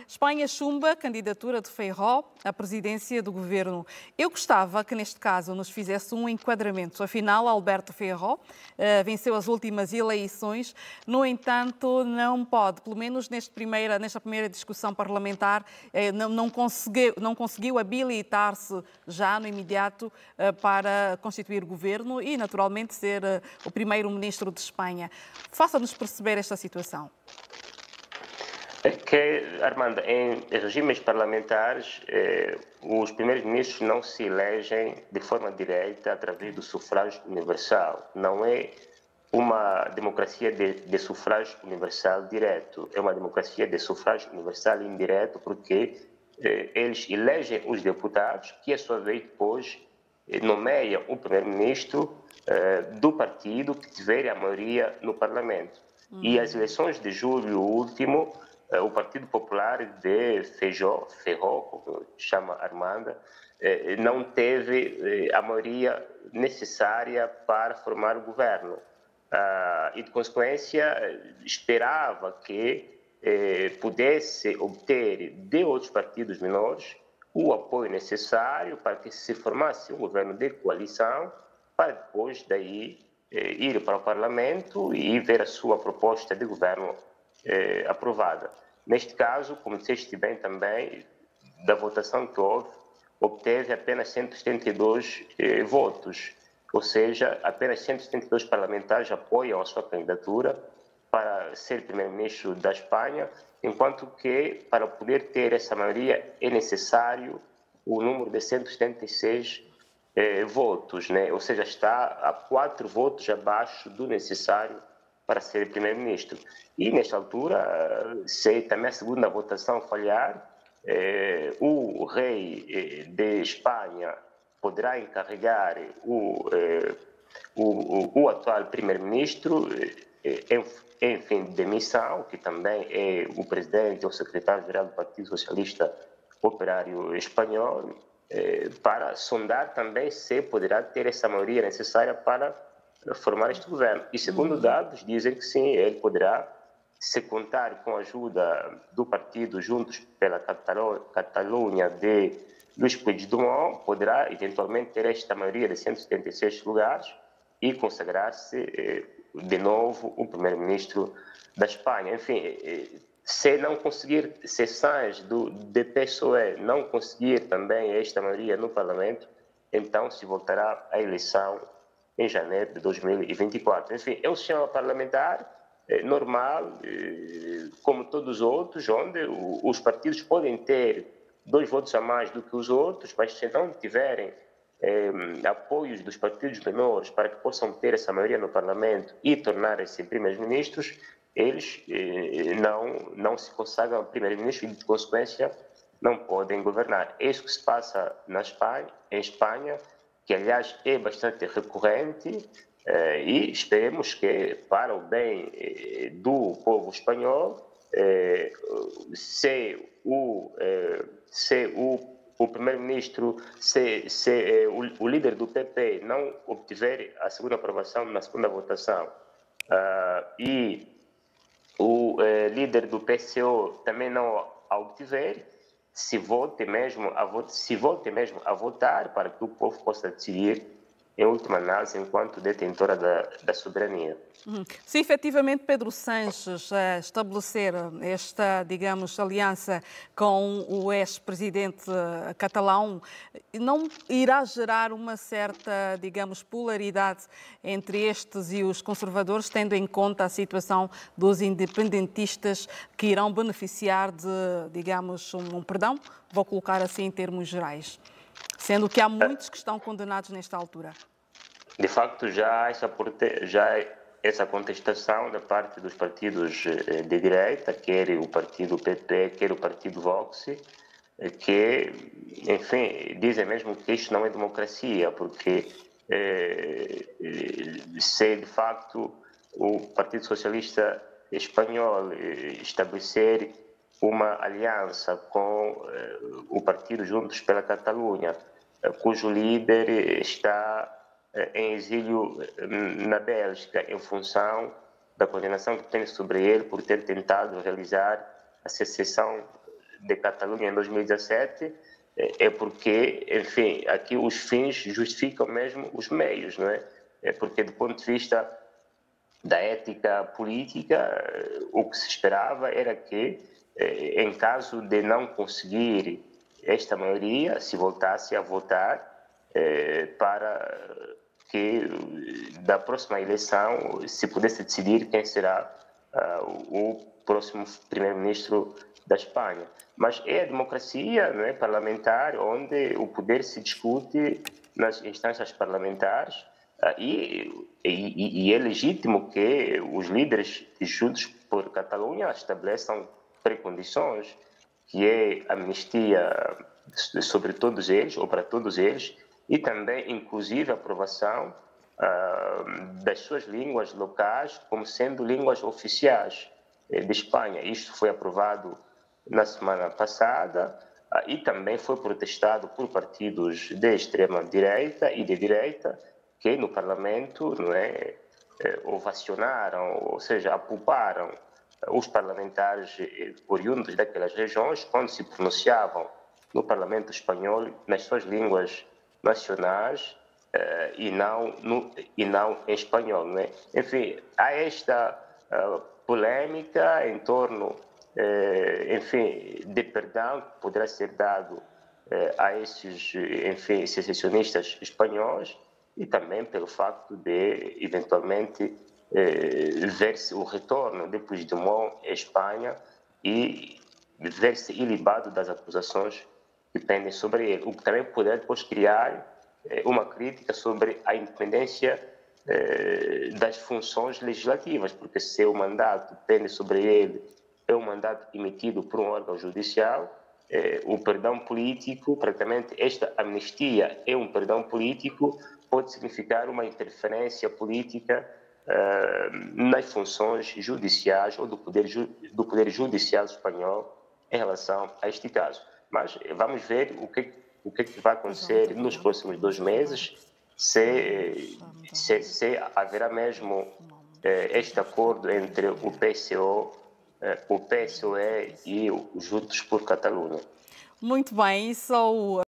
Espanha chumba a candidatura de Feijóo à presidência do governo. Eu gostava que, neste caso, nos fizesse um enquadramento. Afinal, Alberto Feijóo venceu as últimas eleições. No entanto, não pode, pelo menos nesta primeira discussão parlamentar, não conseguiu habilitar-se já no imediato para constituir governo e, naturalmente, ser o primeiro-ministro de Espanha. Faça-nos perceber esta situação. É que, Armando, em regimes parlamentares, os primeiros-ministros não se elegem de forma direta através do sufrágio universal. Não é uma democracia de sufrágio universal direto, é uma democracia de sufrágio universal indireto, porque eles elegem os deputados, que a sua vez depois nomeiam o primeiro-ministro do partido que tiver a maioria no parlamento. E as eleições de julho último, o Partido Popular de Feijóo, como chama Armanda, não teve a maioria necessária para formar o governo. E, de consequência, esperava que pudesse obter de outros partidos menores o apoio necessário para que se formasse um governo de coalição, para depois daí ir para o Parlamento e ver a sua proposta de governo aprovada. Neste caso, como disseste bem também, da votação que houve, obteve apenas 172 votos, ou seja, apenas 172 parlamentares apoiam a sua candidatura para ser primeiro-ministro da Espanha, enquanto que para poder ter essa maioria é necessário o número de 176 votos, né? Ou seja, está a 4 votos abaixo do necessário para ser primeiro-ministro. E, nesta altura, se também a segunda votação falhar, o rei de Espanha poderá encarregar o atual primeiro-ministro em fim de demissão, que também é o presidente ou secretário-geral do Partido Socialista Operário Espanhol, para sondar também se poderá ter essa maioria necessária para formar este governo. E, segundo dados, dizem que sim, ele poderá, se contar com a ajuda do partido Juntos pela Catalunha de Luís Puigdemont, poderá eventualmente ter esta maioria de 176 lugares e consagrar-se de novo o primeiro-ministro da Espanha. Enfim, se não conseguir, se Sánchez do PSOE não conseguir também esta maioria no Parlamento, então se voltará à eleição em janeiro de 2024. Enfim, é um sistema parlamentar normal, como todos os outros, onde os partidos podem ter 2 votos a mais do que os outros, mas se não tiverem apoios dos partidos menores para que possam ter essa maioria no Parlamento e tornarem-se primeiros-ministros, eles não se consagram primeiros-ministros e, de consequência, não podem governar. É isso que se passa em Espanha, que, aliás, é bastante recorrente, e esperemos que, para o bem do povo espanhol, se o primeiro-ministro, o líder do PP não obtiver a segunda aprovação na segunda votação e o líder do PCO também não a obtiver, se volte mesmo a votar para que o povo possa decidir, em última análise, enquanto detentora da soberania. Se efetivamente Pedro Sánchez estabelecer esta, digamos, aliança com o ex-presidente catalão, não irá gerar uma certa, digamos, polaridade entre estes e os conservadores, tendo em conta a situação dos independentistas que irão beneficiar de, digamos, um perdão, vou colocar assim em termos gerais, sendo que há muitos que estão condenados nesta altura? De facto, já essa contestação da parte dos partidos de direita, quer o partido PP, quer o partido Vox, que, enfim, dizem mesmo que isto não é democracia, porque se de facto o Partido Socialista Espanhol estabelecer uma aliança com o partido Juntos pela Catalunha, cujo líder está em exílio na Bélgica em função da condenação que tem sobre ele por ter tentado realizar a secessão de Catalunha em 2017, é porque, enfim, aqui os fins justificam mesmo os meios, não é? É porque, do ponto de vista da ética política, o que se esperava era que, em caso de não conseguir esta maioria, se voltasse a votar para que da próxima eleição se pudesse decidir quem será o próximo primeiro-ministro da Espanha. Mas é a democracia, não é, parlamentar, onde o poder se discute nas instâncias parlamentares, e é legítimo que os líderes Juntos por Catalunha estabeleçam precondições, que é amnistia sobre todos eles, ou para todos eles, e também, inclusive, a aprovação das suas línguas locais como sendo línguas oficiais de Espanha. Isto foi aprovado na semana passada e também foi protestado por partidos de extrema-direita e de direita que no Parlamento, não é, ovacionaram, ou seja, apuparam os parlamentares oriundos daquelas regiões quando se pronunciavam no Parlamento espanhol nas suas línguas nacionais e não em espanhol, não é? Enfim, há esta polêmica em torno, enfim, de perdão que poderá ser dado a esses, enfim, secessionistas espanhóis e também pelo facto de, eventualmente, ver-se o retorno de Puigdemont à Espanha e ver-se ilibado das acusações que pendem sobre ele, o que também poderá depois criar uma crítica sobre a independência das funções legislativas, porque se o mandato pende sobre ele, é um mandato emitido por um órgão judicial, o perdão político, praticamente esta amnistia é um perdão político, pode significar uma interferência política nas funções judiciais ou do poder judicial espanhol em relação a este caso. Mas vamos ver o que vai acontecer nos próximos 2 meses, se haverá mesmo este acordo entre o PSOE e o Juntos por Catalunha. Muito bem, isso